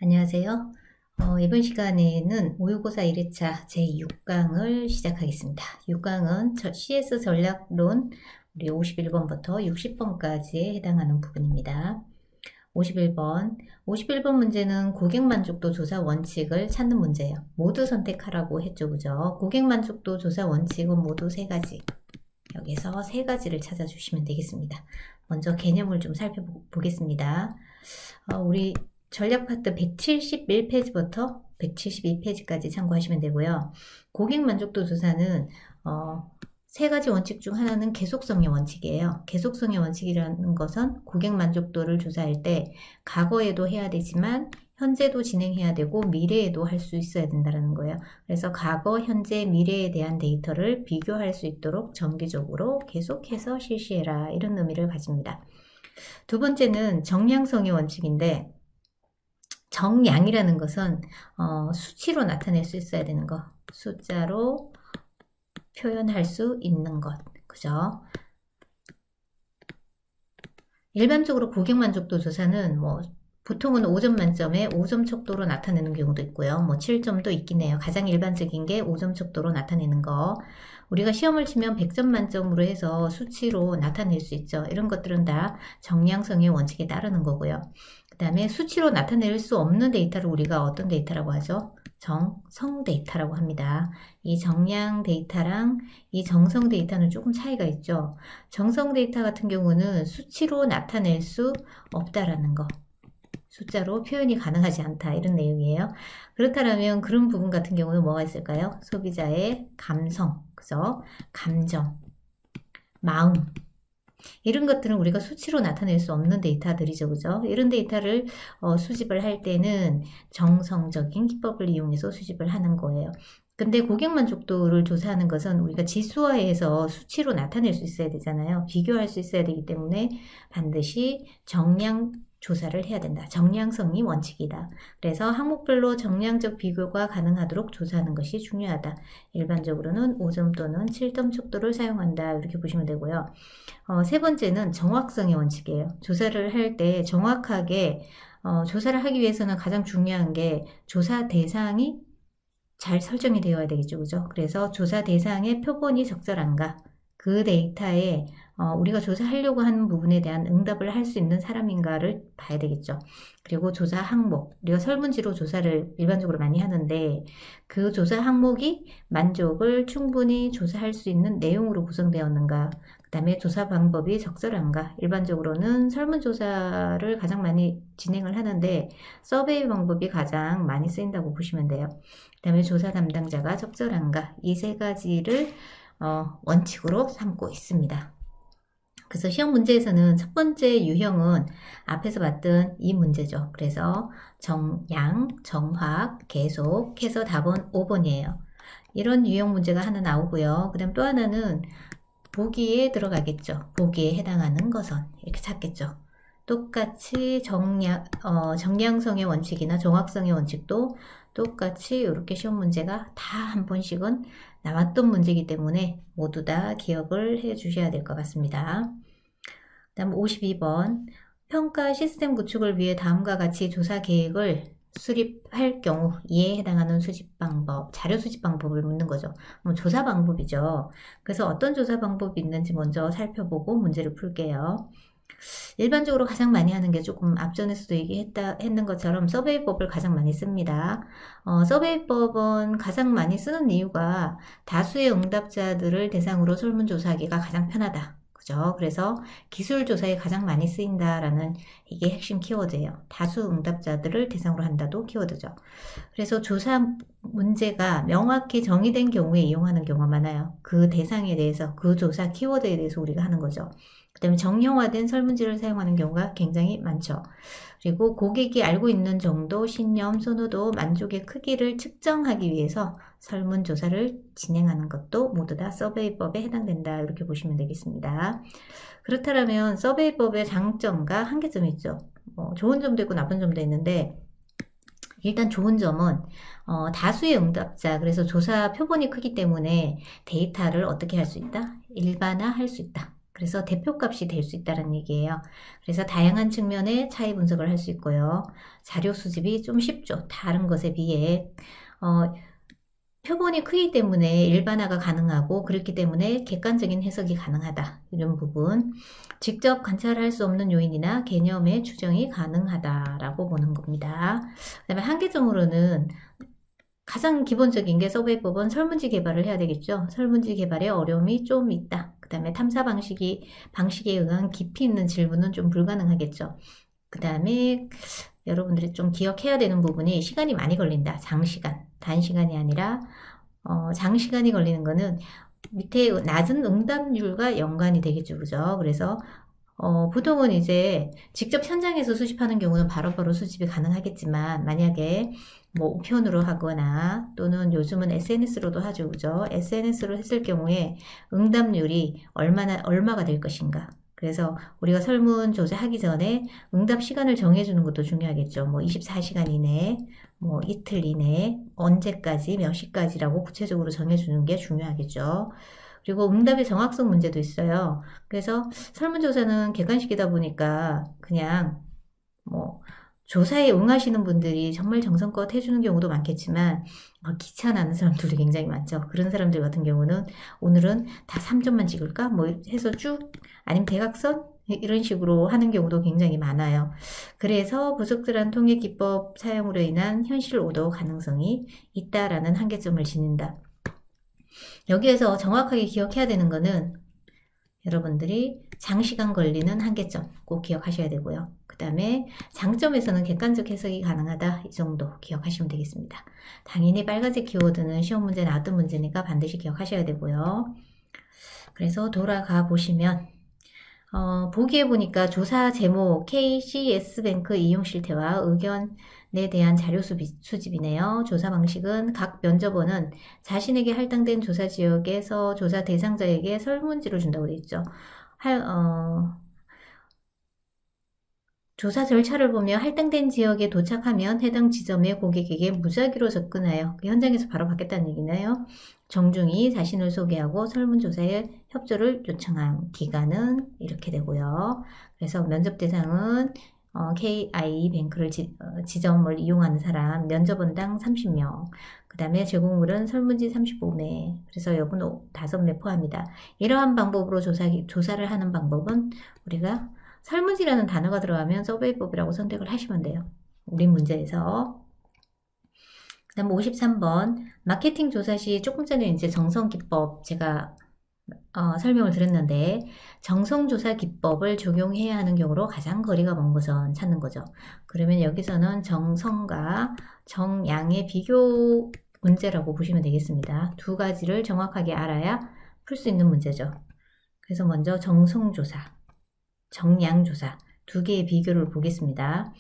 안녕하세요. 이번 시간에는 모의고사 1회차 제6강을 시작하겠습니다. 6강은 CS 전략론 우리 51번부터 60번까지에 해당하는 부분입니다. 51번 문제는 고객만족도 조사 원칙을 찾는 문제예요. 모두 선택하라고 했죠, 그죠? 고객만족도 조사 원칙은 모두 3가지. 여기서 3가지를 찾아주시면 되겠습니다. 먼저 개념을 좀 살펴보겠습니다. 우리 전략 파트 171페이지부터 172페이지까지 참고하시면 되고요. 고객 만족도 조사는 3가지 원칙 중 하나는 계속성의 원칙이에요. 계속성의 원칙이라는 것은 고객 만족도를 조사할 때 과거에도 해야 되지만 현재도 진행해야 되고 미래에도 할 수 있어야 된다는 거예요. 그래서 과거, 현재, 미래에 대한 데이터를 비교할 수 있도록 정기적으로 계속해서 실시해라, 이런 의미를 가집니다. 두 번째는 정량성의 원칙인데, 정량이라는 것은 수치로 나타낼 수 있어야 되는 것, 숫자로 표현할 수 있는 것, 그죠? 일반적으로 고객 만족도 조사는 보통은 5점 만점에 5점 척도로 나타내는 경우도 있고요. 7점도 있긴 해요. 가장 일반적인 게 5점 척도로 나타내는 거. 우리가 시험을 치면 100점 만점으로 해서 수치로 나타낼 수 있죠. 이런 것들은 다 정량성의 원칙에 따르는 거고요. 그 다음에 수치로 나타낼 수 없는 데이터를 우리가 어떤 데이터라고 하죠? 정성 데이터라고 합니다. 이 정량 데이터랑 이 정성 데이터는 조금 차이가 있죠. 정성 데이터 같은 경우는 수치로 나타낼 수 없다라는 거, 숫자로 표현이 가능하지 않다, 이런 내용이에요. 그렇다면 그런 부분 같은 경우는 뭐가 있을까요? 소비자의 감성, 그죠? 감정, 마음, 이런 것들은 우리가 수치로 나타낼 수 없는 데이터들이죠, 그죠? 이런 데이터를 수집을 할 때는 정성적인 기법을 이용해서 수집을 하는 거예요. 근데 고객 만족도를 조사하는 것은 우리가 지수화해서 수치로 나타낼 수 있어야 되잖아요. 비교할 수 있어야 되기 때문에 반드시 정량 조사를 해야 된다. 정량성이 원칙이다. 그래서 항목별로 정량적 비교가 가능하도록 조사하는 것이 중요하다. 일반적으로는 5점 또는 7점 척도를 사용한다, 이렇게 보시면 되고요. 세 번째는 정확성의 원칙이에요. 조사를 할 때 정확하게 조사를 하기 위해서는 가장 중요한 게 조사 대상이 잘 설정이 되어야 되겠죠, 그죠? 그래서 조사 대상의 표본이 적절한가, 그 데이터에 우리가 조사하려고 하는 부분에 대한 응답을 할 수 있는 사람인가를 봐야 되겠죠. 그리고 조사 항목, 우리가 설문지로 조사를 일반적으로 많이 하는데 그 조사 항목이 만족을 충분히 조사할 수 있는 내용으로 구성되었는가, 그 다음에 조사 방법이 적절한가. 일반적으로는 설문조사를 가장 많이 진행을 하는데 서베이 방법이 가장 많이 쓰인다고 보시면 돼요. 그 다음에 조사 담당자가 적절한가, 이 3가지를 원칙으로 삼고 있습니다. 그래서 시험 문제에서는 첫 번째 유형은 앞에서 봤던 이 문제죠. 그래서 정량, 정확, 계속해서 답은 5번이에요. 이런 유형 문제가 하나 나오고요. 그 다음 또 하나는 보기에 들어가겠죠. 보기에 해당하는 것은 이렇게 찾겠죠. 똑같이 정량성의 원칙이나 정확성의 원칙도 똑같이 이렇게 시험 문제가 다 한 번씩은 나왔던 문제이기 때문에 모두 다 기억을 해 주셔야 될 것 같습니다. 다음 52번, 평가 시스템 구축을 위해 다음과 같이 조사 계획을 수립할 경우 이에 해당하는 수집 방법, 자료 수집 방법을 묻는 거죠. 조사 방법이죠. 그래서 어떤 조사 방법이 있는지 먼저 살펴보고 문제를 풀게요. 일반적으로 가장 많이 하는 게 조금 앞전에서도 얘기했는 것처럼 서베이법을 가장 많이 씁니다. 서베이법은 가장 많이 쓰는 이유가 다수의 응답자들을 대상으로 설문조사하기가 가장 편하다. 그죠? 그래서 기술조사에 가장 많이 쓰인다라는 이게 핵심 키워드예요. 다수 응답자들을 대상으로 한다도 키워드죠. 그래서 조사 문제가 명확히 정의된 경우에 이용하는 경우가 많아요. 그 대상에 대해서, 그 조사 키워드에 대해서 우리가 하는 거죠. 그 다음에 정형화된 설문지를 사용하는 경우가 굉장히 많죠. 그리고 고객이 알고 있는 정도, 신념, 선호도, 만족의 크기를 측정하기 위해서 설문조사를 진행하는 것도 모두 다 서베이법에 해당된다, 이렇게 보시면 되겠습니다. 그렇다면 서베이법의 장점과 한계점이 있죠. 좋은 점도 있고 나쁜 점도 있는데, 일단 좋은 점은 다수의 응답자, 그래서 조사 표본이 크기 때문에 데이터를 어떻게 할 수 있다? 일반화할 수 있다. 그래서 대표값이 될 수 있다는 얘기예요. 그래서 다양한 측면의 차이 분석을 할 수 있고요. 자료 수집이 좀 쉽죠. 다른 것에 비해. 표본이 크기 때문에 일반화가 가능하고 그렇기 때문에 객관적인 해석이 가능하다. 이런 부분. 직접 관찰할 수 없는 요인이나 개념의 추정이 가능하다라고 보는 겁니다. 그 다음에 한계점으로는 가장 기본적인 게 서베이법은 설문지 개발을 해야 되겠죠. 설문지 개발에 어려움이 좀 있다. 그 다음에 탐사 방식에 의한 깊이 있는 질문은 좀 불가능하겠죠. 그 다음에 여러분들이 좀 기억해야 되는 부분이 시간이 많이 걸린다. 장시간. 단시간이 아니라 장시간이 걸리는 거는 밑에 낮은 응답률과 연관이 되겠죠. 그죠? 그래서 보통은 이제 직접 현장에서 수집하는 경우는 바로바로 수집이 가능하겠지만 만약에 뭐 우편으로 하거나 또는 요즘은 SNS로도 하죠. 그죠? SNS로 했을 경우에 응답률이 얼마가 될 것인가. 그래서 우리가 설문조사 하기 전에 응답 시간을 정해주는 것도 중요하겠죠. 뭐 24시간 이내, 뭐 이틀 이내, 언제까지, 몇 시까지라고 구체적으로 정해주는 게 중요하겠죠. 그리고 응답의 정확성 문제도 있어요. 그래서 설문조사는 객관식이다 보니까 그냥 뭐 조사에 응하시는 분들이 정말 정성껏 해주는 경우도 많겠지만 귀찮아하는 사람들도 굉장히 많죠. 그런 사람들 같은 경우는 오늘은 다 3점만 찍을까? 뭐 해서 쭉 아니면 대각선? 이런 식으로 하는 경우도 굉장히 많아요. 그래서 부적절한 통계 기법 사용으로 인한 현실 오도 가능성이 있다라는 한계점을 지닌다. 여기에서 정확하게 기억해야 되는 거는 여러분들이 장시간 걸리는 한계점 꼭 기억하셔야 되고요. 그 다음에 장점에서는 객관적 해석이 가능하다. 이 정도 기억하시면 되겠습니다. 당연히 빨간색 키워드는 시험 문제 나왔던 문제니까 반드시 기억하셔야 되고요. 그래서 돌아가 보시면 보기에 보니까 조사 제목 KCS뱅크 이용 실태와 의견에 대한 자료 수집이네요. 조사 방식은 각 면접원은 자신에게 할당된 조사 지역에서 조사 대상자에게 설문지를 준다고 되어 있죠. 조사 절차를 보며 할당된 지역에 도착하면 해당 지점의 고객에게 무작위로 접근하여 현장에서 바로 받겠다는 얘기네요. 정중히 자신을 소개하고 설문조사에 협조를 요청한 기간은 이렇게 되고요. 그래서 면접 대상은 KI뱅크를 지점을 이용하는 사람 면접원당 30명, 그 다음에 제공물은 설문지 35매, 그래서 여분 5매 포함합니다. 이러한 방법으로 조사를 하는 방법은 우리가 설문지라는 단어가 들어가면 서베이법이라고 선택을 하시면 돼요. 우리 문제에서. 그 다음 53번 마케팅 조사 시 조금 전에 이제 정성기법 제가 설명을 드렸는데 정성조사 기법을 적용해야 하는 경우로 가장 거리가 먼 것은 찾는 거죠. 그러면 여기서는 정성과 정양의 비교 문제라고 보시면 되겠습니다. 두 가지를 정확하게 알아야 풀 수 있는 문제죠. 그래서 먼저 정성조사, 정양조사 두 개의 비교를 보겠습니다.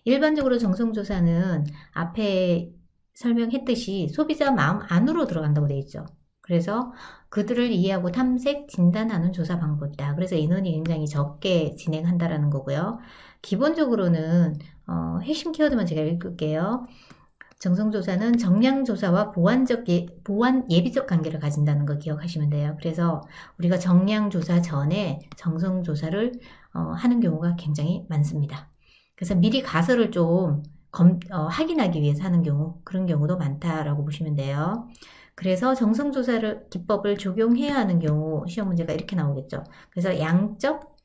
일반적으로 정성조사는 앞에 설명했듯이 소비자 마음 안으로 들어간다고 되어 있죠. 그래서 그들을 이해하고 탐색, 진단하는 조사 방법이다. 그래서 인원이 굉장히 적게 진행한다라는 거고요. 기본적으로는 핵심 키워드만 제가 읽을게요. 정성조사는 정량조사와 보완 예비적 관계를 가진다는 거 기억하시면 돼요. 그래서 우리가 정량조사 전에 정성조사를 하는 경우가 굉장히 많습니다. 그래서 미리 가설을 좀 확인하기 위해서 하는 경우, 그런 경우도 많다라고 보시면 돼요. 그래서 정성조사를 기법을 적용해야 하는 경우 시험 문제가 이렇게 나오겠죠. 그래서 양적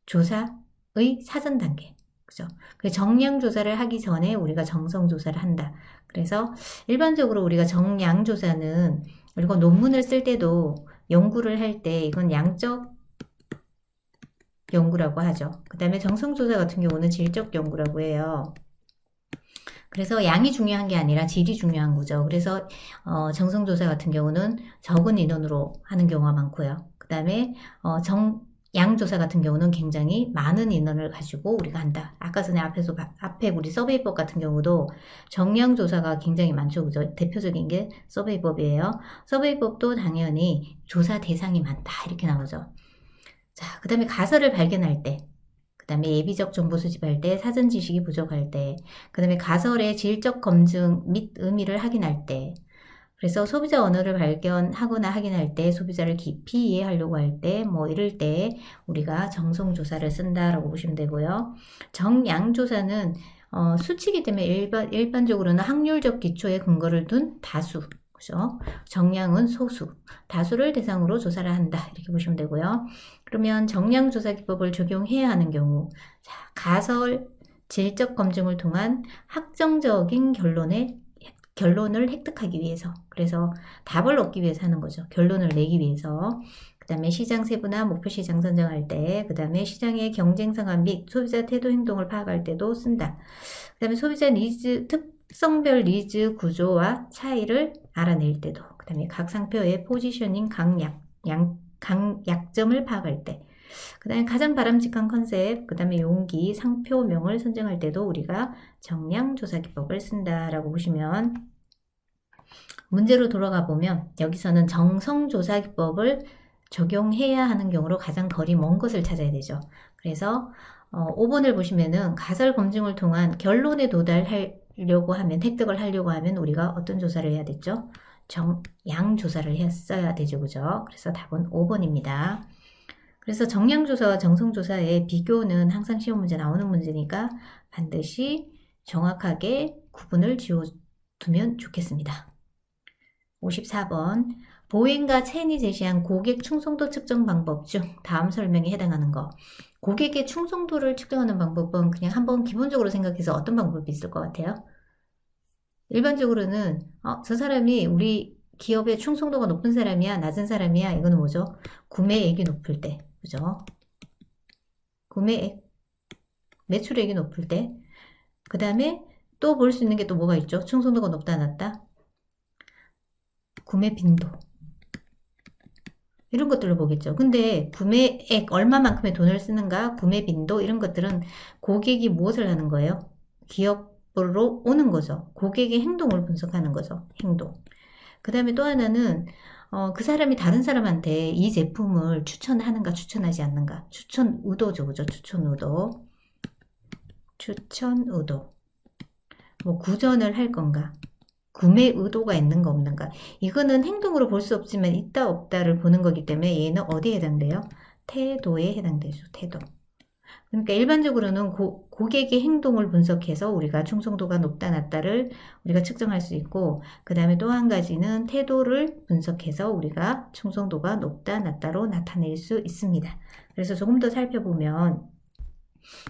조사의 사전 단계, 그죠? 정량조사를 하기 전에 우리가 정성조사를 한다. 그래서 일반적으로 우리가 정량조사는 그리고 논문을 쓸 때도 연구를 할 때 이건 양적 연구라고 하죠. 그 다음에 정성조사 같은 경우는 질적 연구라고 해요. 그래서 양이 중요한 게 아니라 질이 중요한 거죠. 그래서 정성조사 같은 경우는 적은 인원으로 하는 경우가 많고요. 그 다음에 양조사 같은 경우는 굉장히 많은 인원을 가지고 우리가 한다. 아까 전에 앞에 우리 서베이법 같은 경우도 정량조사가 굉장히 많죠. 그죠? 대표적인 게 서베이법이에요. 서베이법도 당연히 조사 대상이 많다. 이렇게 나오죠. 자, 그 다음에 가설을 발견할 때, 그 다음에 예비적 정보 수집할 때, 사전 지식이 부족할 때, 그 다음에 가설의 질적 검증 및 의미를 확인할 때, 그래서 소비자 언어를 발견하거나 확인할 때, 소비자를 깊이 이해하려고 할 때, 뭐 이럴 때 우리가 정성조사를 쓴다라고 보시면 되고요. 정양조사는 수치이기 때문에 일반적으로는 확률적 기초에 근거를 둔 다수, 그죠? 정량은 소수, 다수를 대상으로 조사를 한다 이렇게 보시면 되고요. 그러면 정량조사 기법을 적용해야 하는 경우, 자, 가설, 질적 검증을 통한 확정적인 결론을 획득하기 위해서, 그래서 답을 얻기 위해서 하는 거죠. 결론을 내기 위해서. 그 다음에 시장 세분화, 목표 시장 선정할 때, 그 다음에 시장의 경쟁 상황 및 소비자 태도 행동을 파악할 때도 쓴다. 그 다음에 소비자 니즈, 특성별 니즈 구조와 차이를 알아낼 때도, 그 다음에 각 상표의 포지셔닝 강약점을 파악할 때, 그 다음에 가장 바람직한 컨셉, 그 다음에 용기, 상표명을 선정할 때도 우리가 정량조사 기법을 쓴다라고 보시면, 문제로 돌아가 보면 여기서는 정성조사 기법을 적용해야 하는 경우로 가장 거리 먼 것을 찾아야 되죠. 그래서 5번을 보시면은 가설 검증을 통한 결론에 도달하려고 하면, 획득을 하려고 하면 우리가 어떤 조사를 해야 됐죠? 정양조사를 했어야 되죠. 그죠? 그래서 답은 5번입니다. 그래서 정량조사와 정성조사의 비교는 항상 시험 문제 나오는 문제니까 반드시 정확하게 구분을 지어두면 좋겠습니다. 54번, 보행과 첸이 제시한 고객 충성도 측정 방법 중 다음 설명에 해당하는 거. 고객의 충성도를 측정하는 방법은 그냥 한번 기본적으로 생각해서 어떤 방법이 있을 것 같아요? 일반적으로는 저 사람이 우리 기업의 충성도가 높은 사람이야, 낮은 사람이야. 이거는 뭐죠? 구매액이 높을 때, 그죠? 구매액, 매출액이 높을 때. 그 다음에 또 볼 수 있는 게 또 뭐가 있죠? 충성도가 높다, 낮다? 구매 빈도. 이런 것들을 보겠죠. 근데 구매액, 얼마만큼의 돈을 쓰는가, 구매 빈도, 이런 것들은 고객이 무엇을 하는 거예요? 기업으로 오는 거죠. 고객의 행동을 분석하는 거죠. 행동. 그 다음에 또 하나는 그 사람이 다른 사람한테 이 제품을 추천하는가 추천하지 않는가, 추천 의도죠. 그죠? 추천 의도. 추천 의도. 뭐 구전을 할 건가, 구매 의도가 있는가 없는가. 이거는 행동으로 볼 수 없지만 있다 없다를 보는 거기 때문에 얘는 어디에 해당돼요? 태도에 해당되죠. 태도. 그러니까 일반적으로는 고객의 행동을 분석해서 우리가 충성도가 높다 낮다를 우리가 측정할 수 있고, 그 다음에 또 한 가지는 태도를 분석해서 우리가 충성도가 높다 낮다로 나타낼 수 있습니다. 그래서 조금 더 살펴보면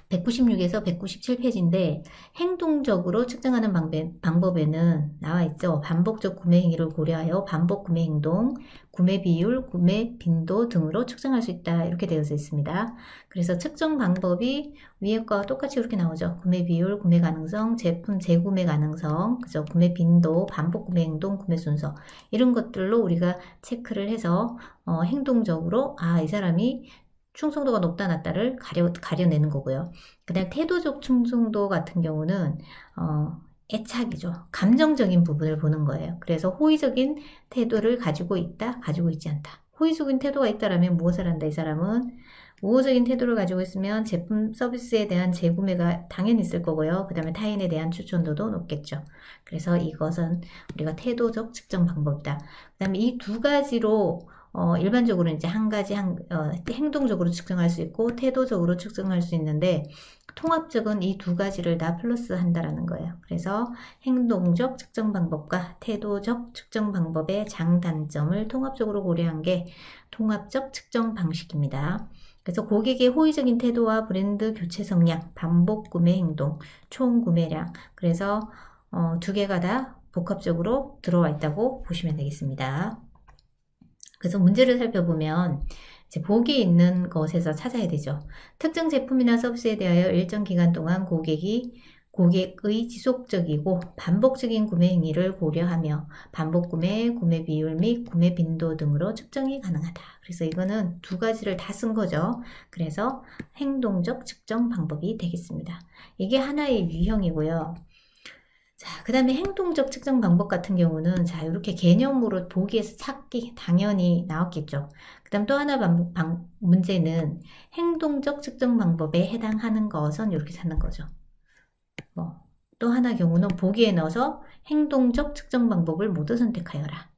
196에서 197페이지인데 행동적으로 측정하는 방법에는 나와 있죠. 반복적 구매 행위를 고려하여 반복 구매 행동, 구매 비율, 구매 빈도 등으로 측정할 수 있다. 이렇게 되어져 있습니다. 그래서 측정 방법이 위에 거와 똑같이 이렇게 나오죠. 구매 비율, 구매 가능성, 제품 재구매 가능성, 그죠? 구매 빈도, 반복 구매 행동, 구매 순서, 이런 것들로 우리가 체크를 해서 행동적으로 이 사람이 충성도가 높다 낮다를 가려내는 거고요. 그 다음 태도적 충성도 같은 경우는 애착이죠. 감정적인 부분을 보는 거예요. 그래서 호의적인 태도를 가지고 있다, 가지고 있지 않다. 호의적인 태도가 있다라면 무엇을 한다? 이 사람은 우호적인 태도를 가지고 있으면 제품 서비스에 대한 재구매가 당연히 있을 거고요. 그 다음에 타인에 대한 추천도도 높겠죠. 그래서 이것은 우리가 태도적 측정 방법이다. 그 다음에 이 두 가지로 일반적으로 이제 한 가지 행동적으로 측정할 수 있고 태도적으로 측정할 수 있는데, 통합적은 이 두 가지를 다 플러스 한다라는 거예요. 그래서 행동적 측정 방법과 태도적 측정 방법의 장단점을 통합적으로 고려한 게 통합적 측정 방식입니다. 그래서 고객의 호의적인 태도와 브랜드 교체 성향, 반복 구매 행동, 총 구매량, 그래서 두 개가 다 복합적으로 들어와 있다고 보시면 되겠습니다. 그래서 문제를 살펴보면 이제 복이 있는 것에서 찾아야 되죠. 특정 제품이나 서비스에 대하여 일정 기간 동안 고객의 지속적이고 반복적인 구매 행위를 고려하며 반복 구매, 구매 비율 및 구매 빈도 등으로 측정이 가능하다. 그래서 이거는 두 가지를 다 쓴 거죠. 그래서 행동적 측정 방법이 되겠습니다. 이게 하나의 유형이고요. 자, 그 다음에 행동적 측정 방법 같은 경우는 자, 이렇게 개념으로 보기에서 찾기 당연히 나왔겠죠. 그 다음 또 하나 문제는 행동적 측정 방법에 해당하는 것은 이렇게 찾는 거죠. 또 하나 경우는 보기에 넣어서 행동적 측정 방법을 모두 선택하여라.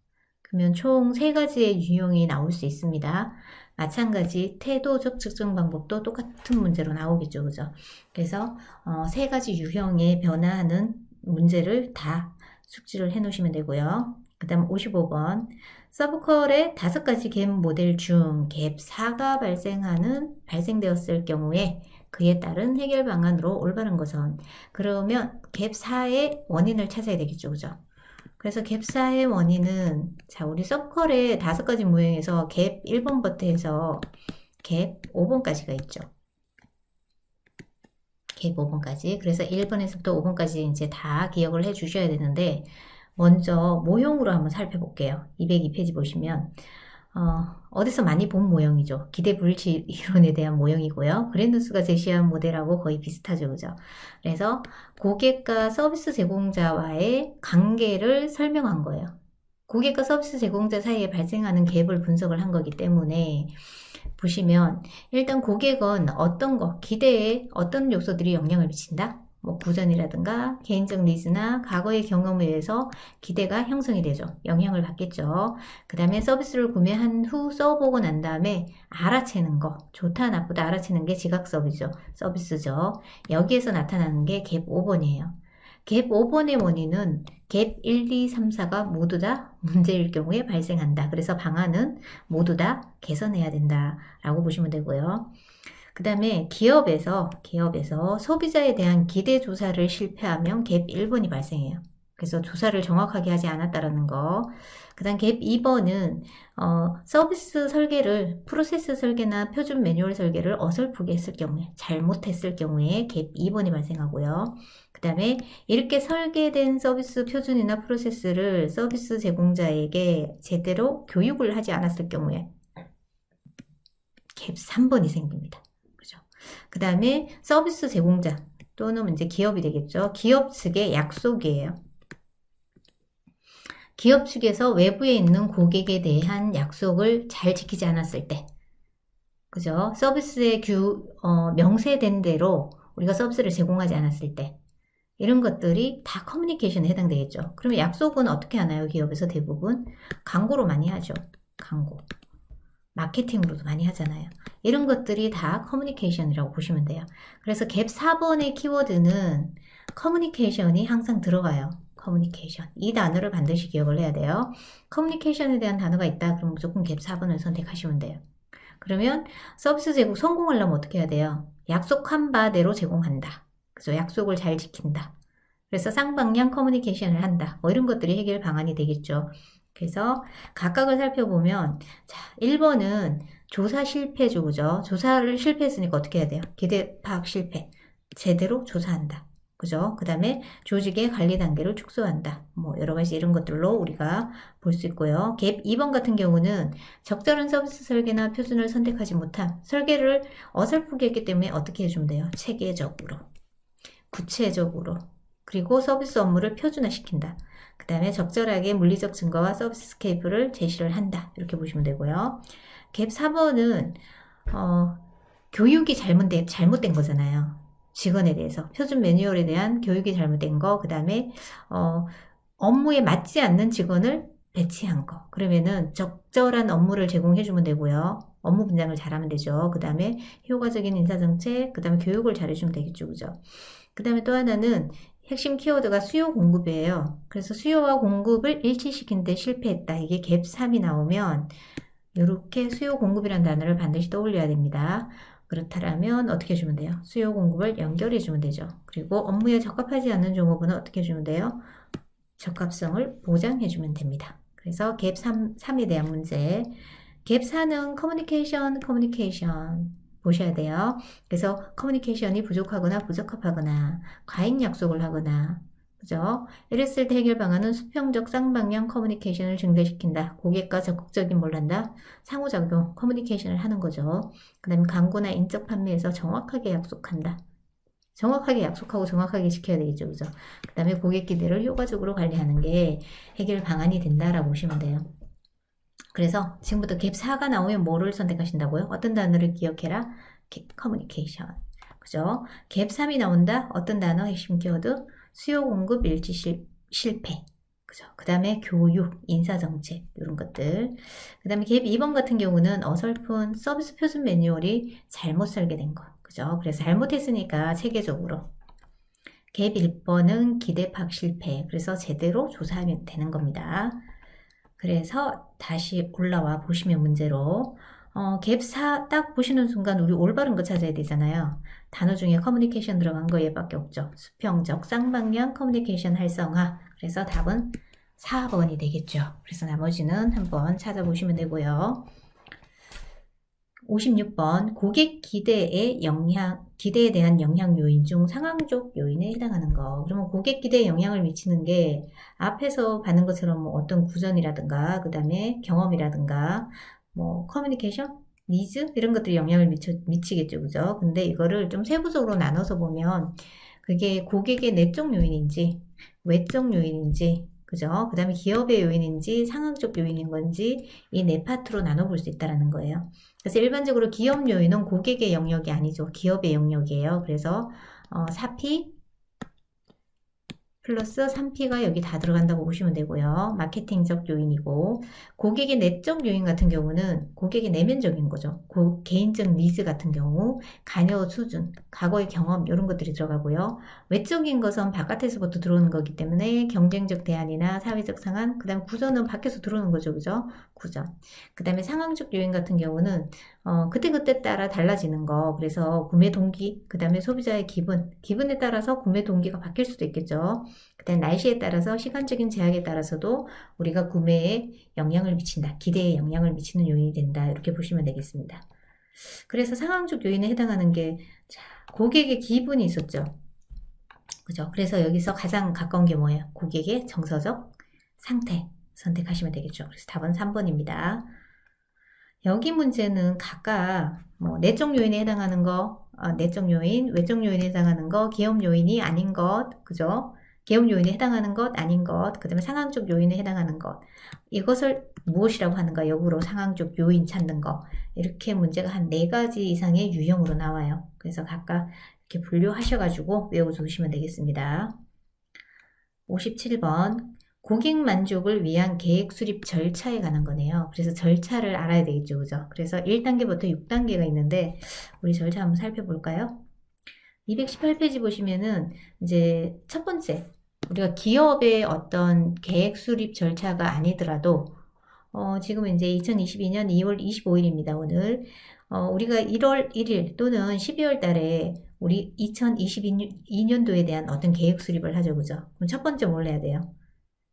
그러면 총 3가지의 유형이 나올 수 있습니다. 마찬가지 태도적 측정 방법도 똑같은 문제로 나오겠죠. 그죠? 그래서 3가지 유형의 변화하는 문제를 다 숙지를 해 놓으시면 되고요. 그 다음 55번 서브컬의 5가지 갭 모델 중 갭 4가 발생되었을 경우에 그에 따른 해결 방안으로 올바른 것은, 그러면 갭 4의 원인을 찾아야 되겠죠. 그죠? 그래서 갭 4의 원인은, 자, 우리 서브컬의 5가지 모형에서 갭 1번부터 해서 갭 5번까지가 있죠. 갭 5번까지. 그래서 1번에서부터 5번까지 이제 다 기억을 해 주셔야 되는데, 먼저 모형으로 한번 살펴볼게요. 202페이지 보시면 어디서 많이 본 모형이죠. 기대불일 이론에 대한 모형이고요. 그랜누스가 제시한 모델하고 거의 비슷하죠. 그죠? 그래서 고객과 서비스 제공자와의 관계를 설명한 거예요. 고객과 서비스 제공자 사이에 발생하는 갭을 분석을 한 거기 때문에, 보시면 일단 고객은 어떤 거, 기대에 어떤 요소들이 영향을 미친다? 뭐 구전이라든가 개인적 니즈나 과거의 경험에 의해서 기대가 형성이 되죠. 영향을 받겠죠. 그 다음에 서비스를 구매한 후 써보고 난 다음에 알아채는 거, 좋다 나쁘다 알아채는 게 지각 서비스죠. 여기에서 나타나는 게 갭 5번이에요. 갭 5번의 원인은 갭 1, 2, 3, 4가 모두 다 문제일 경우에 발생한다. 그래서 방안은 모두 다 개선해야 된다라고 보시면 되고요. 그 다음에 기업에서 소비자에 대한 기대 조사를 실패하면 갭 1번이 발생해요. 그래서 조사를 정확하게 하지 않았다라는 거. 그 다음 갭 2번은 서비스 설계를, 프로세스 설계나 표준 매뉴얼 설계를 어설프게 했을 경우에, 잘못했을 경우에 갭 2번이 발생하고요. 그 다음에 이렇게 설계된 서비스 표준이나 프로세스를 서비스 제공자에게 제대로 교육을 하지 않았을 경우에 갭 3번이 생깁니다. 그 다음에 서비스 제공자 또는 이제 기업이 되겠죠. 기업 측의 약속이에요. 기업 측에서 외부에 있는 고객에 대한 약속을 잘 지키지 않았을 때, 그죠? 서비스의 명세된 대로 우리가 서비스를 제공하지 않았을 때, 이런 것들이 다 커뮤니케이션에 해당되겠죠. 그러면 약속은 어떻게 하나요? 기업에서 대부분 광고로 많이 하죠. 광고. 마케팅으로도 많이 하잖아요. 이런 것들이 다 커뮤니케이션이라고 보시면 돼요. 그래서 갭 4번의 키워드는 커뮤니케이션이 항상 들어가요. 커뮤니케이션. 이 단어를 반드시 기억을 해야 돼요. 커뮤니케이션에 대한 단어가 있다. 그럼 무조건 갭 4번을 선택하시면 돼요. 그러면 서비스 제공 성공하려면 어떻게 해야 돼요? 약속한 바대로 제공한다. 그래서 약속을 잘 지킨다. 그래서 쌍방향 커뮤니케이션을 한다. 뭐 이런 것들이 해결 방안이 되겠죠. 그래서 각각을 살펴보면, 자, 1번은 조사 실패죠. 그죠? 조사를 실패했으니까 어떻게 해야 돼요? 기대 파악 실패. 제대로 조사한다. 그죠? 그 다음에 조직의 관리 단계를 축소한다. 뭐 여러 가지 이런 것들로 우리가 볼 수 있고요. 갭 2번 같은 경우는 적절한 서비스 설계나 표준을 선택하지 못한, 설계를 어설프게 했기 때문에 어떻게 해주면 돼요? 체계적으로, 구체적으로, 그리고 서비스 업무를 표준화시킨다. 그 다음에 적절하게 물리적 증거와 서비스 스케이프를 제시를 한다. 이렇게 보시면 되고요. 갭 4번은 교육이 잘못된 거잖아요. 직원에 대해서. 표준 매뉴얼에 대한 교육이 잘못된 거. 그 다음에 업무에 맞지 않는 직원을 배치한 거. 그러면은 적절한 업무를 제공해주면 되고요. 업무 분장을 잘하면 되죠. 그 다음에 효과적인 인사정책, 그 다음에 교육을 잘해주면 되겠죠. 그죠? 그 다음에 또 하나는 핵심 키워드가 수요 공급이에요. 그래서 수요와 공급을 일치시키는데 실패했다. 이게 갭 3이 나오면 이렇게 수요 공급이라는 단어를 반드시 떠올려야 됩니다. 그렇다면 어떻게 해주면 돼요? 수요 공급을 연결해 주면 되죠. 그리고 업무에 적합하지 않는 종업원은 어떻게 해주면 돼요? 적합성을 보장해 주면 됩니다. 그래서 갭 3에 대한 문제. 갭 4는 커뮤니케이션 보셔야 돼요. 그래서 커뮤니케이션이 부족하거나 부적합하거나 과잉 약속을 하거나, 그죠? 이랬을 때 해결 방안은 수평적 쌍방향 커뮤니케이션을 증대시킨다. 고객과 적극적인 뭘 한다? 상호작용 커뮤니케이션을 하는 거죠. 그 다음에 광고나 인적 판매에서 정확하게 약속한다. 정확하게 약속하고 정확하게 지켜야 되겠죠. 그죠? 그 다음에 고객 기대를 효과적으로 관리하는 게 해결 방안이 된다라고 보시면 돼요. 그래서 지금부터 갭 4가 나오면 뭐를 선택하신다고요? 어떤 단어를 기억해라? 커뮤니케이션. 그죠? 갭 3이 나온다? 어떤 단어? 핵심 키워드? 수요 공급 일치 실패. 그죠? 그 다음에 교육, 인사정책, 이런 것들. 그 다음에 갭 2번 같은 경우는 어설픈 서비스 표준 매뉴얼이 잘못 설계된 거. 그죠? 그래서 잘못했으니까 체계적으로. 갭 1번은 기대 파악 실패. 그래서 제대로 조사하면 되는 겁니다. 그래서 다시 올라와 보시면 문제로 갭 4 딱 보시는 순간 우리 올바른 거 찾아야 되잖아요. 단어 중에 커뮤니케이션 들어간 거 얘밖에 없죠. 수평적 쌍방향 커뮤니케이션 활성화. 그래서 답은 4번이 되겠죠. 그래서 나머지는 한번 찾아보시면 되고요. 56번 고객 기대에 대한 영향 요인 중 상황적 요인에 해당하는 거. 그러면 고객 기대에 영향을 미치는 게 앞에서 받는 것처럼 뭐 어떤 구전이라든가 그 다음에 경험이라든가 뭐 커뮤니케이션, 니즈 이런 것들이 영향을 미치겠죠. 그죠? 근데 이거를 좀 세부적으로 나눠서 보면 그게 고객의 내적 요인인지 외적 요인인지 그죠? 그 다음에 기업의 요인인지 상황적 요인인 건지 이 네 파트로 나눠볼 수 있다는 거예요. 그래서 일반적으로 기업 요인은 고객의 영역이 아니죠. 기업의 영역이에요. 그래서 4P 플러스 3P가 여기 다 들어간다고 보시면 되고요. 마케팅적 요인이고 고객의 내적 요인 같은 경우는 고객의 내면적인 거죠. 개인적 니즈 같은 경우 관여 수준, 과거의 경험 이런 것들이 들어가고요. 외적인 것은 바깥에서부터 들어오는 거기 때문에 경쟁적 대안이나 사회적 상황, 그 다음에 구조는 밖에서 들어오는 거죠. 그죠? 구조. 그 다음에 상황적 요인 같은 경우는 그때그때 따라 달라지는 거. 그래서 구매 동기, 그 다음에 소비자의 기분에 따라서 구매 동기가 바뀔 수도 있겠죠. 그 다음에 날씨에 따라서 시간적인 제약에 따라서도 우리가 구매에 영향을 미친다. 기대에 영향을 미치는 요인이 된다. 이렇게 보시면 되겠습니다. 그래서 상황적 요인에 해당하는 게 고객의 기분이 있었죠. 그죠? 그래서 여기서 가장 가까운 게 뭐예요? 고객의 정서적 상태 선택하시면 되겠죠. 그래서 답은 3번입니다. 여기 문제는 각각 뭐 내적 요인에 해당하는 거, 내적 요인, 외적 요인에 해당하는 거, 기업 요인이 아닌 것, 그죠? 기업 요인에 해당하는 것, 아닌 것, 그 다음에 상황적 요인에 해당하는 것. 이것을 무엇이라고 하는가? 역으로 상황적 요인 찾는 거. 이렇게 문제가 한 4가지 이상의 유형으로 나와요. 그래서 각각 이렇게 분류하셔가지고 외워두시면 되겠습니다. 57번. 고객 만족을 위한 계획 수립 절차에 관한 거네요. 그래서 절차를 알아야 되겠죠. 그죠? 그래서 1단계부터 6단계가 있는데 우리 절차 한번 살펴볼까요? 218페이지 보시면은 이제 첫 번째 우리가 기업의 어떤 계획 수립 절차가 아니더라도 지금 이제 2022년 2월 25일입니다. 오늘 우리가 1월 1일 또는 12월 달에 우리 2022년도에 대한 어떤 계획 수립을 하죠. 그죠? 그럼 첫 번째 뭘 해야 돼요?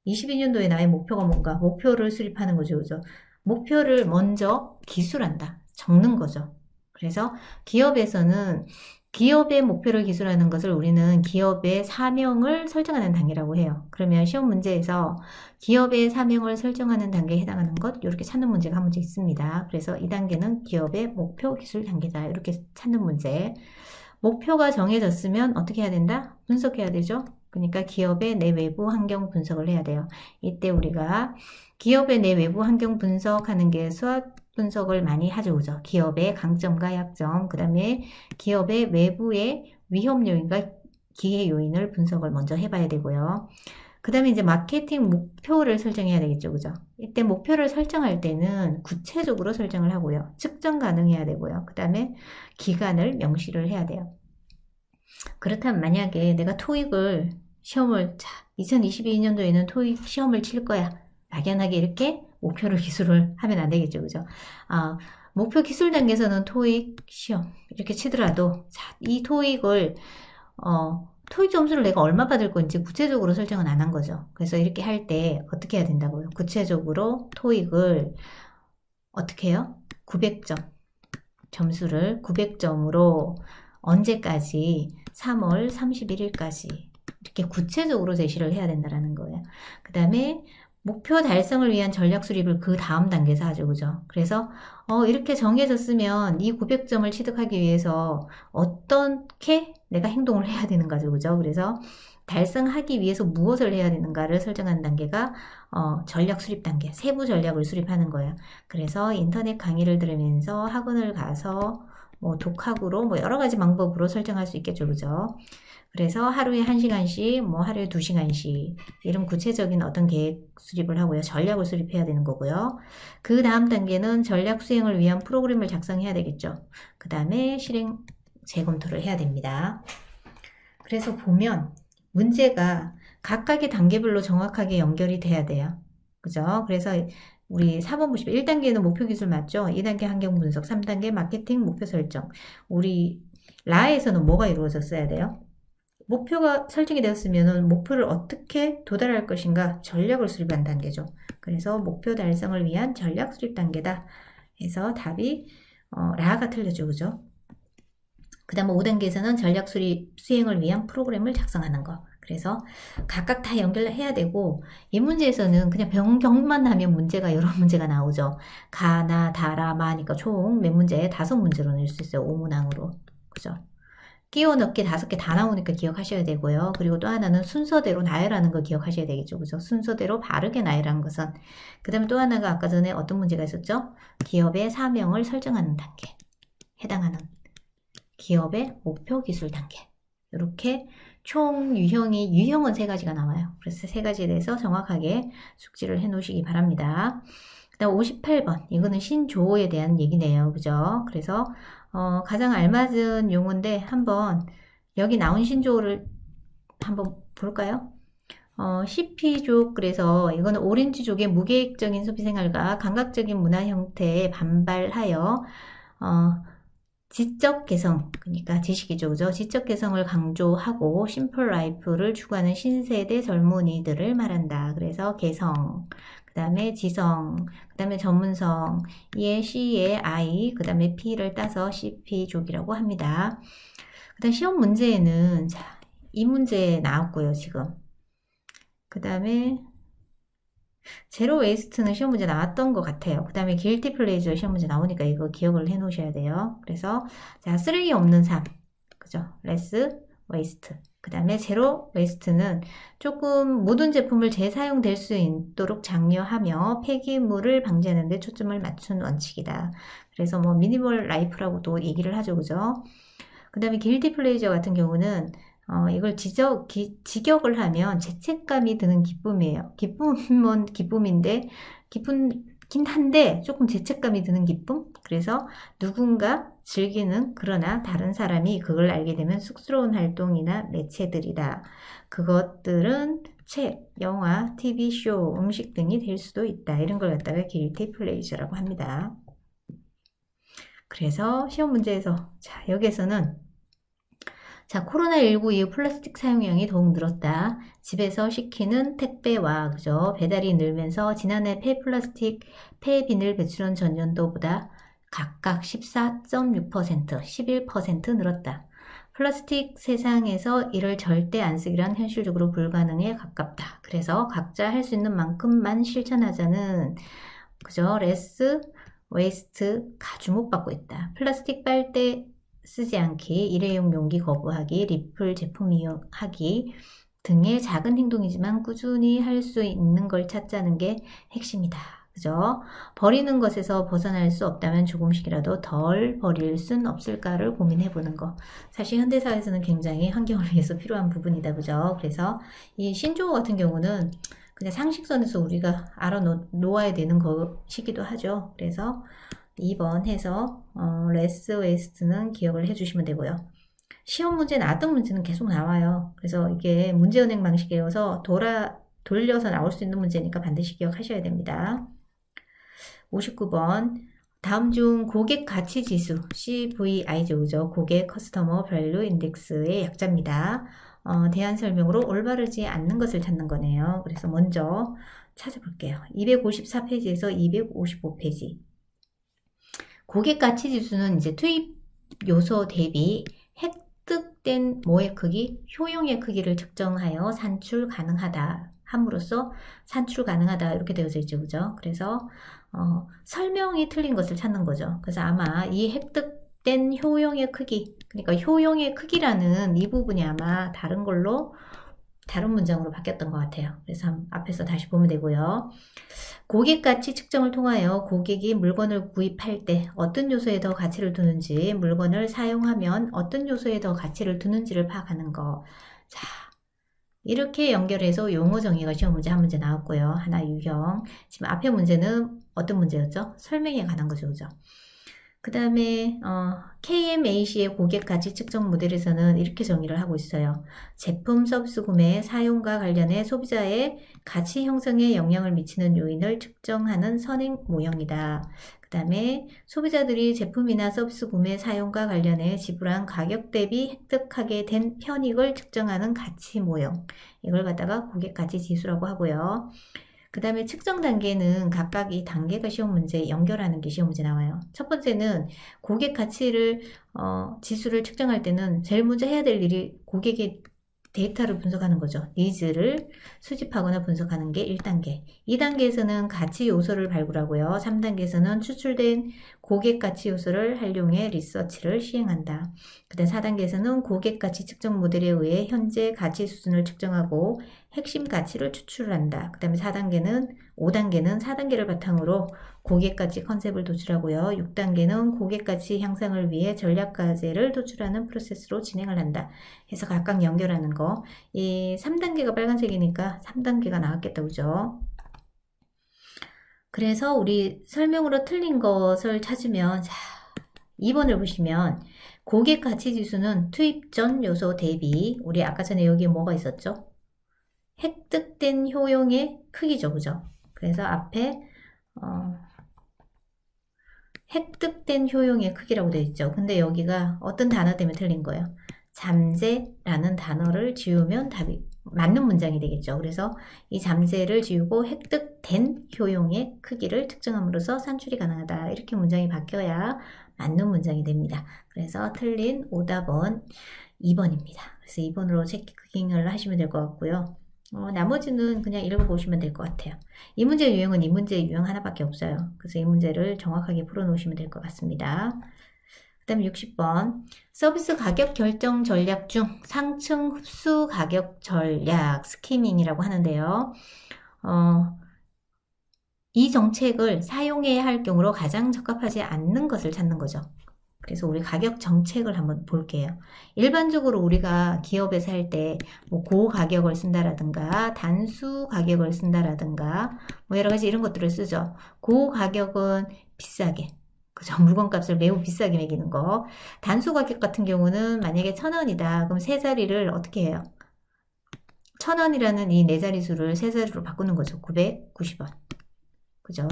22년도에 나의 목표가 뭔가? 목표를 수립하는 거죠. 그죠? 목표를 먼저 기술한다. 적는 거죠. 그래서 기업에서는 기업의 목표를 기술하는 것을 우리는 기업의 사명을 설정하는 단계라고 해요. 그러면 시험 문제에서 기업의 사명을 설정하는 단계에 해당하는 것 이렇게 찾는 문제가 한 문제 있습니다. 그래서 이 단계는 기업의 목표 기술 단계다. 이렇게 찾는 문제. 목표가 정해졌으면 어떻게 해야 된다? 분석해야 되죠. 그러니까 기업의 내외부 환경 분석을 해야 돼요. 이때 우리가 기업의 내외부 환경 분석하는 게 수학 분석을 많이 하죠. 그죠? 기업의 강점과 약점, 그 다음에 기업의 외부의 위험 요인과 기회 요인을 분석을 먼저 해봐야 되고요. 그 다음에 이제 마케팅 목표를 설정해야 되겠죠. 그죠? 이때 목표를 설정할 때는 구체적으로 설정을 하고요. 측정 가능해야 되고요. 그 다음에 기간을 명시를 해야 돼요. 그렇다면 만약에 내가 토익을 시험을 2022년도에는 토익 시험을 칠 거야. 막연하게 이렇게 목표를 기술을 하면 안 되겠죠. 그죠? 목표 기술 단계에서는 토익 시험 이렇게 치더라도 이 토익을 토익 점수를 내가 얼마 받을 건지 구체적으로 설정은 안 한 거죠. 그래서 이렇게 할 때 어떻게 해야 된다고요? 구체적으로 토익을 어떻게 해요? 900점 점수를 900점으로 언제까지? 3월 31일까지 이렇게 구체적으로 제시를 해야 된다는 거예요. 그 다음에 목표 달성을 위한 전략 수립을 그 다음 단계에서 하죠. 그죠? 그래서 이렇게 정해졌으면 이 900점을 취득하기 위해서 어떻게 내가 행동을 해야 되는 거죠. 그죠? 그래서 달성하기 위해서 무엇을 해야 되는가를 설정하는 단계가 전략 수립 단계, 세부 전략을 수립하는 거예요. 그래서 인터넷 강의를 들으면서 학원을 가서 뭐 독학으로 뭐 여러 가지 방법으로 설정할 수 있겠죠. 그죠? 그래서 하루에 1시간씩, 뭐 하루에 2시간씩 이런 구체적인 어떤 계획 수립을 하고요. 전략을 수립해야 되는 거고요. 그 다음 단계는 전략 수행을 위한 프로그램을 작성해야 되겠죠. 그 다음에 실행 재검토를 해야 됩니다. 그래서 보면 문제가 각각의 단계별로 정확하게 연결이 돼야 돼요. 그죠? 그래서 우리 4번 보시면 1단계는 목표 기술 맞죠? 2단계 환경 분석, 3단계 마케팅 목표 설정. 우리 라에서는 뭐가 이루어졌어야 돼요? 목표가 설정이 되었으면 목표를 어떻게 도달할 것인가 전략을 수립한 단계죠. 그래서 목표 달성을 위한 전략 수립 단계다. 해서 답이 라가 틀렸죠. 그죠? 그 다음 5단계에서는 전략 수립 수행을 위한 프로그램을 작성하는 거. 그래서 각각 다 연결해야 되고 이 문제에서는 그냥 병만 하면 문제가 여러 문제가 나오죠. 가나 다라 마니까 총 몇 문제? 5문제로 낼 수 있어요. 5문항으로. 그죠? 끼워 넣기 5개 다 나오니까 기억하셔야 되고요. 그리고 또 하나는 순서대로 나열하는 거 기억하셔야 되겠죠. 그죠? 순서대로 바르게 나열하는 것은. 그 다음에 또 하나가 아까 전에 어떤 문제가 있었죠? 기업의 사명을 설정하는 단계. 해당하는 기업의 목표 기술 단계. 이렇게 총 유형은 3가지가 나와요. 그래서 3가지에 대해서 정확하게 숙지를 해 놓으시기 바랍니다. 그 다음 58번. 이거는 신조어에 대한 얘기네요. 그죠? 그래서 가장 알맞은 용어인데 한번 여기 나온 신조어를 한번 볼까요? CP족, 그래서 이거는 오렌지족의 무계획적인 소비생활과 감각적인 문화 형태에 반발하여 지적 개성, 그러니까 지식이죠. 그죠? 지적 개성을 강조하고 심플 라이프를 추구하는 신세대 젊은이들을 말한다. 그래서 개성, 그 다음에 지성, 그 다음에 전문성, 이에 C에 I, 그 다음에 P를 따서 CP족이라고 합니다. 그 다음 시험 문제에는 자, 이 문제 나왔고요. 지금. 그 다음에 제로 웨이스트는 시험 문제 나왔던 것 같아요. 그 다음에 길티 플레이저 시험 문제 나오니까 이거 기억을 해 놓으셔야 돼요. 그래서 자, 쓰레기 없는 삶, 그죠? 레스 웨이스트. 그 다음에 제로 웨이스트는 조금 모든 제품을 재사용될 수 있도록 장려하며 폐기물을 방지하는 데 초점을 맞춘 원칙이다. 그래서 뭐 미니멀 라이프라고도 얘기를 하죠. 그죠? 그 다음에 길티 플레이저 같은 경우는 이걸 직역을 하면 죄책감이 드는 기쁨이에요. 기쁨은 기쁨인데, 기쁘긴 한데 조금 죄책감이 드는 기쁨? 그래서 누군가 즐기는 그러나 다른 사람이 그걸 알게 되면 쑥스러운 활동이나 매체들이다. 그것들은 책, 영화, TV 쇼, 음식 등이 될 수도 있다. 이런 걸 갖다가 길티 플레이저라고 합니다. 그래서 시험 문제에서 자, 여기에서는 자, 코로나19 이후 플라스틱 사용량이 더욱 늘었다. 집에서 시키는 택배와 그죠? 배달이 늘면서 지난해 폐플라스틱, 폐비닐 배출원 전년도보다 각각 14.6%, 11% 늘었다. 플라스틱 세상에서 이를 절대 안 쓰기란 현실적으로 불가능에 가깝다. 그래서 각자 할 수 있는 만큼만 실천하자는 그죠? 레스 웨이스트가 주목받고 있다. 플라스틱 빨대 쓰지 않기, 일회용 용기 거부하기, 리플 제품 이용하기 등의 작은 행동이지만 꾸준히 할 수 있는 걸 찾자는 게 핵심이다. 그죠? 버리는 것에서 벗어날 수 없다면 조금씩이라도 덜 버릴 순 없을까를 고민해 보는 거. 사실 현대사회에서는 굉장히 환경을 위해서 필요한 부분이다. 그죠? 그래서 이 신조어 같은 경우는 그냥 상식선에서 우리가 알아놓아야 되는 것이기도 하죠. 그래서 2번 해서 레스 웨이스트는 기억을 해주시면 되고요. 시험 문제 나왔던 문제는 계속 나와요. 그래서 이게 문제은행 방식이어서 돌려서 나올 수 있는 문제니까 반드시 기억하셔야 됩니다. 59번 다음 중 고객 가치 지수 CVI죠. 고객 커스터머 밸류 인덱스의 약자입니다. 대안 설명으로 올바르지 않는 것을 찾는 거네요. 그래서 먼저 찾아볼게요. 254페이지에서 255페이지. 고객 가치 지수는 이제 투입 요소 대비 획득된 뭐의 크기, 효용의 크기를 측정하여 산출 가능하다 함으로써 산출 가능하다 이렇게 되어져 있죠. 그죠? 그래서 설명이 틀린 것을 찾는 거죠. 그래서 아마 이 획득된 효용의 크기, 그러니까 효용의 크기라는 이 부분이 아마 다른 걸로 다른 문장으로 바뀌었던 것 같아요. 그래서 앞에서 다시 보면 되고요. 고객 가치 측정을 통하여 고객이 물건을 구입할 때 어떤 요소에 더 가치를 두는지, 물건을 사용하면 어떤 요소에 더 가치를 두는지를 파악하는 거. 자, 이렇게 연결해서 용어 정의가 시험 문제 한 문제 나왔고요. 하나 유형. 지금 앞에 문제는 어떤 문제였죠? 설명에 관한 거죠. 그죠? 그 다음에 KMAC의 고객 가치 측정 모델에서는 이렇게 정의를 하고 있어요. 제품 서비스 구매 사용과 관련해 소비자의 가치 형성에 영향을 미치는 요인을 측정하는 선행 모형이다. 그 다음에 소비자들이 제품이나 서비스 구매 사용과 관련해 지불한 가격 대비 획득하게 된 편익을 측정하는 가치 모형. 이걸 갖다가 고객 가치 지수라고 하고요. 그 다음에 측정 단계는 각각 이 단계가 시험 문제 연결하는 게 시험 문제 나와요. 첫 번째는 고객 가치를 지수를 측정할 때는 제일 먼저 해야 될 일이 고객의 데이터를 분석하는 거죠. 니즈를 수집하거나 분석하는 게 1단계. 2단계에서는 가치 요소를 발굴하고요. 3단계에서는 추출된 고객 가치 요소를 활용해 리서치를 시행한다. 그 다음 4단계에서는 고객 가치 측정 모델에 의해 현재 가치 수준을 측정하고 핵심 가치를 추출한다. 그 다음에 5단계는 4단계를 바탕으로 고객가치 컨셉을 도출하고요. 6단계는 고객가치 향상을 위해 전략 과제를 도출하는 프로세스로 진행을 한다. 해서 각각 연결하는 거. 이 3단계가 빨간색이니까 3단계가 나왔겠다. 그죠? 그래서 우리 설명으로 틀린 것을 찾으면, 자, 2번을 보시면 고객 가치 지수는 투입 전 요소 대비, 우리 아까 전에 여기 뭐가 있었죠? 획득된 효용의 크기죠. 그죠? 그래서 앞에 획득된 효용의 크기라고 되어 있죠. 근데 여기가 어떤 단어 때문에 틀린 거예요? 잠재라는 단어를 지우면 답이 맞는 문장이 되겠죠. 그래서 이 잠재를 지우고 획득된 효용의 크기를 측정함으로써 산출이 가능하다. 이렇게 문장이 바뀌어야 맞는 문장이 됩니다. 그래서 틀린 오답은 2번입니다. 그래서 2번으로 체킹을 하시면 될 것 같고요. 나머지는 그냥 읽어보시면 될 것 같아요. 이 문제의 유형은 이 문제의 유형 하나밖에 없어요. 그래서 이 문제를 정확하게 풀어놓으시면 될 것 같습니다. 그 다음에 60번. 서비스 가격 결정 전략 중 상층 흡수 가격 전략 스키밍이라고 하는데요. 이 정책을 사용해야 할 경우로 가장 적합하지 않는 것을 찾는 거죠. 그래서 우리 가격 정책을 한번 볼게요. 일반적으로 우리가 기업에서 할 때 뭐 고가격을 쓴다라든가 단수 가격을 쓴다라든가 뭐 여러 가지 이런 것들을 쓰죠. 고가격은 비싸게, 그죠? 물건값을 매우 비싸게 매기는 거. 단수 가격 같은 경우는 만약에 1,000원이다. 그럼 세 자리를 어떻게 해요? 1,000원이라는 이 네 자릿수를 세 자리로 바꾸는 거죠. 990원. 그죠?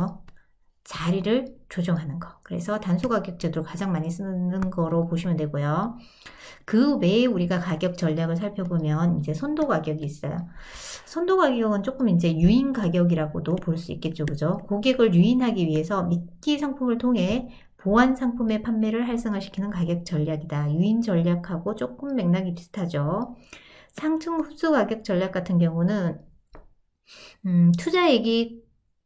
자리를 조정하는 거. 그래서 단수 가격 제도를 가장 많이 쓰는 거로 보시면 되고요. 그 외에 우리가 가격 전략을 살펴보면 이제 선도 가격이 있어요. 선도 가격은 조금 이제 유인 가격이라고도 볼 수 있겠죠. 그죠? 고객을 유인하기 위해서 미끼 상품을 통해 보완 상품의 판매를 활성화시키는 가격 전략이다. 유인 전략하고 조금 맥락이 비슷하죠. 상층 흡수 가격 전략 같은 경우는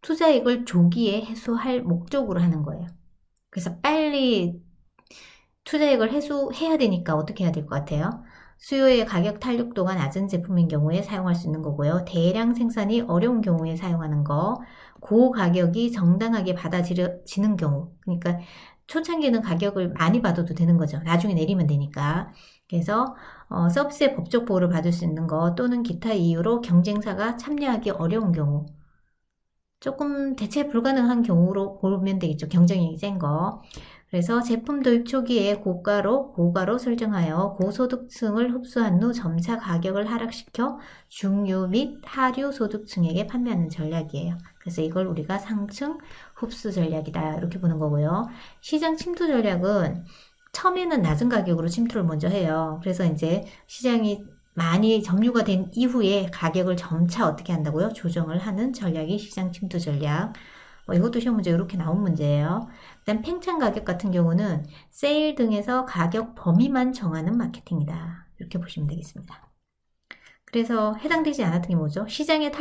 투자액을 조기에 해소할 목적으로 하는 거예요. 그래서 빨리 투자액을 해소해야 되니까 어떻게 해야 될 것 같아요? 수요의 가격 탄력도가 낮은 제품인 경우에 사용할 수 있는 거고요. 대량 생산이 어려운 경우에 사용하는 거. 고가격이 정당하게 받아지는 경우. 그러니까 초창기는 가격을 많이 받아도 되는 거죠. 나중에 내리면 되니까. 그래서 서비스의 법적 보호를 받을 수 있는 거 또는 기타 이유로 경쟁사가 참여하기 어려운 경우. 조금 대체 불가능한 경우로 보면 되겠죠. 경쟁력이 센 거. 그래서 제품 도입 초기에 고가로 설정하여 고소득층을 흡수한 후 점차 가격을 하락시켜 중유 및 하류 소득층에게 판매하는 전략이에요. 그래서 이걸 우리가 상층 흡수 전략이다. 이렇게 보는 거고요. 시장 침투 전략은 처음에는 낮은 가격으로 침투를 먼저 해요. 그래서 이제 시장이 많이 점유가 된 이후에 가격을 점차 어떻게 한다고요? 조정을 하는 전략이 시장 침투 전략. 이것도 시험 문제 이렇게 나온 문제예요. 일단 팽창 가격 같은 경우는 세일 등에서 가격 범위만 정하는 마케팅이다. 이렇게 보시면 되겠습니다. 그래서 해당되지 않았던 게 뭐죠? 시장의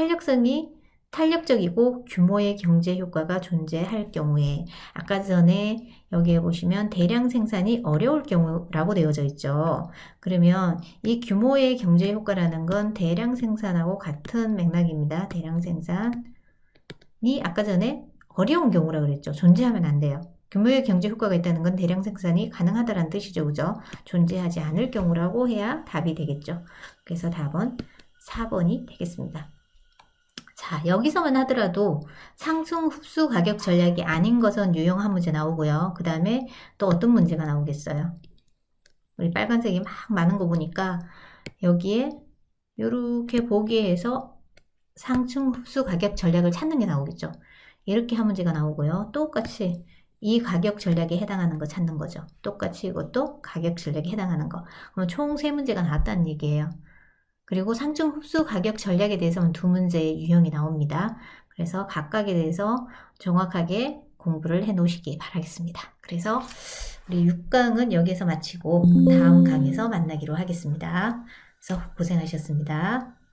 탄력적이고 규모의 경제 효과가 존재할 경우에 아까 전에 여기에 보시면 대량 생산이 어려울 경우라고 되어져 있죠. 그러면 이 규모의 경제 효과라는 건 대량 생산하고 같은 맥락입니다. 대량 생산 아까 전에 어려운 경우라 그랬죠. 존재하면 안 돼요. 규모의 경제 효과가 있다는 건 대량 생산이 가능하다는 뜻이죠. 그죠? 존재하지 않을 경우라고 해야 답이 되겠죠. 그래서 답은 4번이 되겠습니다. 자, 여기서만 하더라도 상승 흡수 가격 전략이 아닌 것은 유형한 문제 나오고요. 그 다음에 또 어떤 문제가 나오겠어요? 우리 빨간색이 막 많은 거 보니까 여기에 이렇게 보기에서 상승 흡수 가격 전략을 찾는 게 나오겠죠. 이렇게 한 문제가 나오고요. 똑같이 이 가격 전략에 해당하는 거 찾는 거죠. 똑같이 이것도 가격 전략에 해당하는 거. 그럼 총 3문제가 나왔다는 얘기예요. 그리고 상승 흡수 가격 전략에 대해서는 2문제의 유형이 나옵니다. 그래서 각각에 대해서 정확하게 공부를 해 놓으시기 바라겠습니다. 그래서 우리 6강은 여기서 마치고 다음 강에서 만나기로 하겠습니다. 그래서 고생하셨습니다.